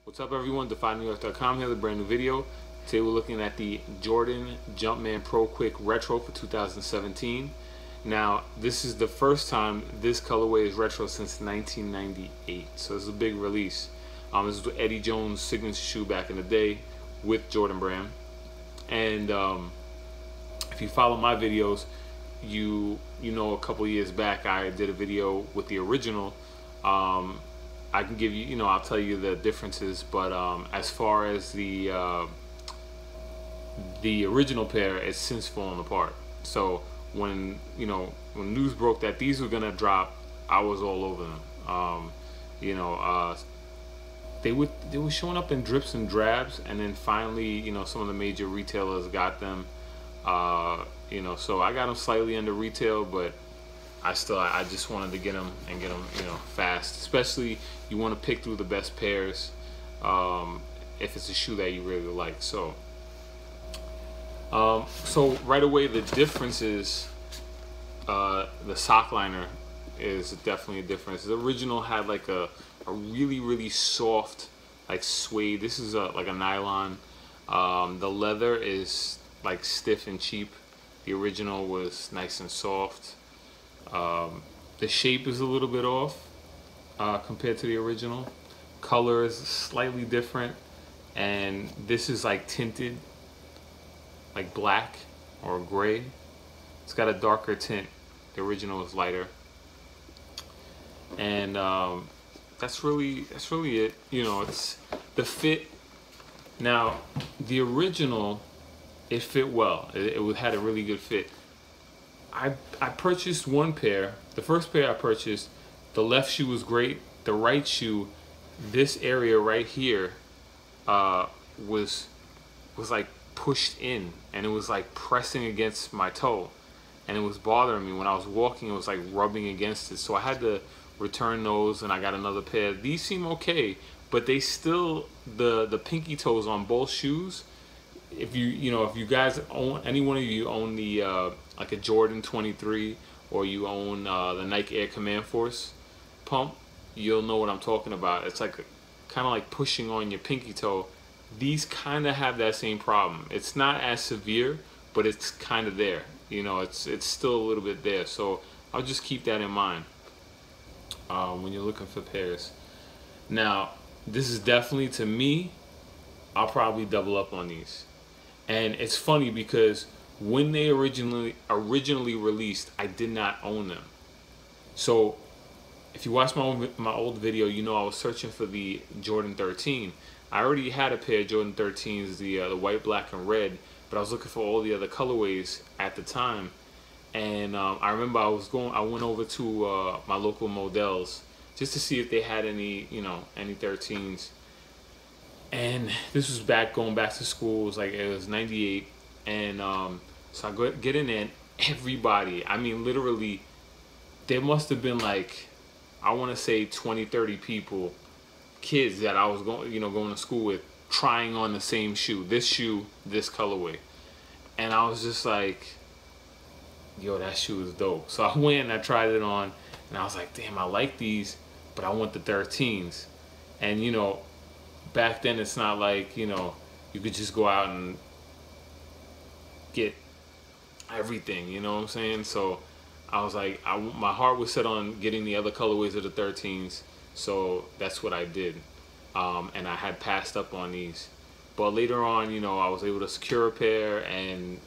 What's up, everyone? DefyNewYork.com here with a brand new video. Today we're looking at the Jordan Jumpman Pro Quick Retro for 2017. Now, this is the first time this colorway is retro since 1998, so this is a big release. This is Eddie Jones' signature shoe back in the day with Jordan brand. And if you follow my videos, you know a couple years back I did a video with the original. I can give you, I'll tell you the differences, but as far as the original pair, it's since fallen apart. So when news broke that these were gonna drop, I was all over them. They were showing up in drips and drabs, and then finally, some of the major retailers got them. So I got them slightly under retail, but I just wanted to get them fast. Especially you want to pick through the best pairs if it's a shoe that you really like. So right away the difference is the sock liner is definitely a difference. The original had like a really soft like suede. This is like a nylon. The leather is like stiff and cheap. The original was nice and soft. The shape is a little bit off compared to the original. Color is slightly different, and this is like tinted like black or gray. It's got a darker tint. The original is lighter, and that's really it. It's the fit. Now the original, it fit well. It had a really good fit. I purchased one pair. The first pair I purchased, the left shoe was great. The right shoe, this area right here, was like pushed in, and it was like pressing against my toe, and it was bothering me when I was walking. It was like rubbing against it, so I had to return those, and I got another pair. These seem okay, but they still, the pinky toes on both shoes. If you guys own, any one of you own the like a Jordan 23, or you own the Nike Air Command Force pump, you'll know what I'm talking about. It's like kind of like pushing on your pinky toe. These kind of have that same problem. It's not as severe, but it's kind of there. It's still a little bit there. So I'll just keep that in mind when you're looking for pairs. Now, this is definitely, to me, I'll probably double up on these. And it's funny because when they originally released, I did not own them. So if you watch my old video, I was searching for the Jordan 13. I already had a pair of Jordan 13s, the white, black, and red, but I was looking for all the other colorways at the time. And I remember I went over to my local Models just to see if they had any, any 13s. And this was going back to school. It was 98, and so I get in there, and everybody, I mean literally, there must have been like, I want to say 20-30 people, kids that I was going to school with, trying on the same shoe, this colorway. And I was just like, yo, that shoe is dope. So I went and I tried it on, and I was like, damn, I like these, but I want the 13s. And back then it's not like you could just go out and get everything, you know what I'm saying? So I was like, my heart was set on getting the other colorways of the 13s, so that's what I did. And I had passed up on these, but later on, I was able to secure a pair and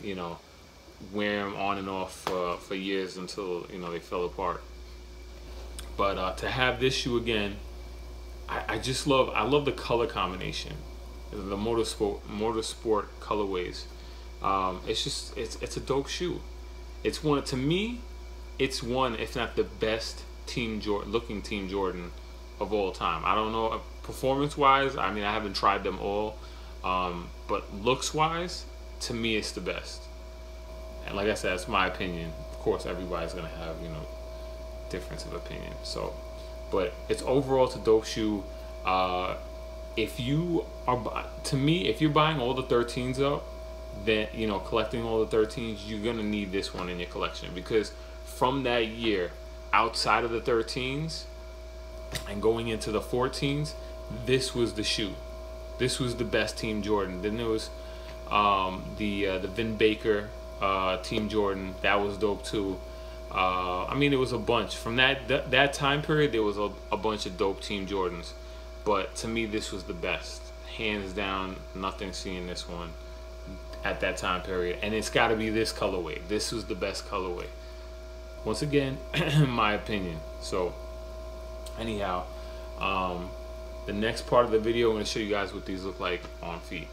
wear them on and off for years until they fell apart. But to have this shoe again, I love the color combination, the motorsport colorways. It's a dope shoe. It's one, to me, it's one, if not the best looking Team Jordan of all time. I don't know, performance wise, I mean, I haven't tried them all, but looks wise, to me, it's the best. And like I said, it's my opinion. Of course, everybody's gonna have difference of opinion. So, but it's overall, it's a dope shoe. If you are, to me, if you're buying all the 13s up, then collecting all the 13s, you're gonna need this one in your collection, because from that year, outside of the 13s and going into the 14s, this was the shoe. This was the best Team Jordan. Then there was the Vin Baker Team Jordan. That was dope too. I mean, it was a bunch from that time period. There was a bunch of dope Team Jordans, but to me, this was the best, hands down. Nothing seeing this one at that time period, and it's got to be this colorway. This was the best colorway. Once again, my opinion. So, anyhow, the next part of the video, I'm going to show you guys what these look like on feet.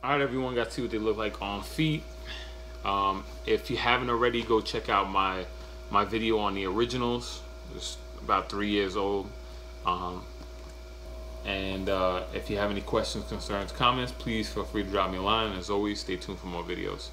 Alright everyone, got to see what they look like on feet. If you haven't already, go check out my video on the originals. It's about 3 years old. If you have any questions, concerns, comments, please feel free to drop me a line. As always, stay tuned for more videos.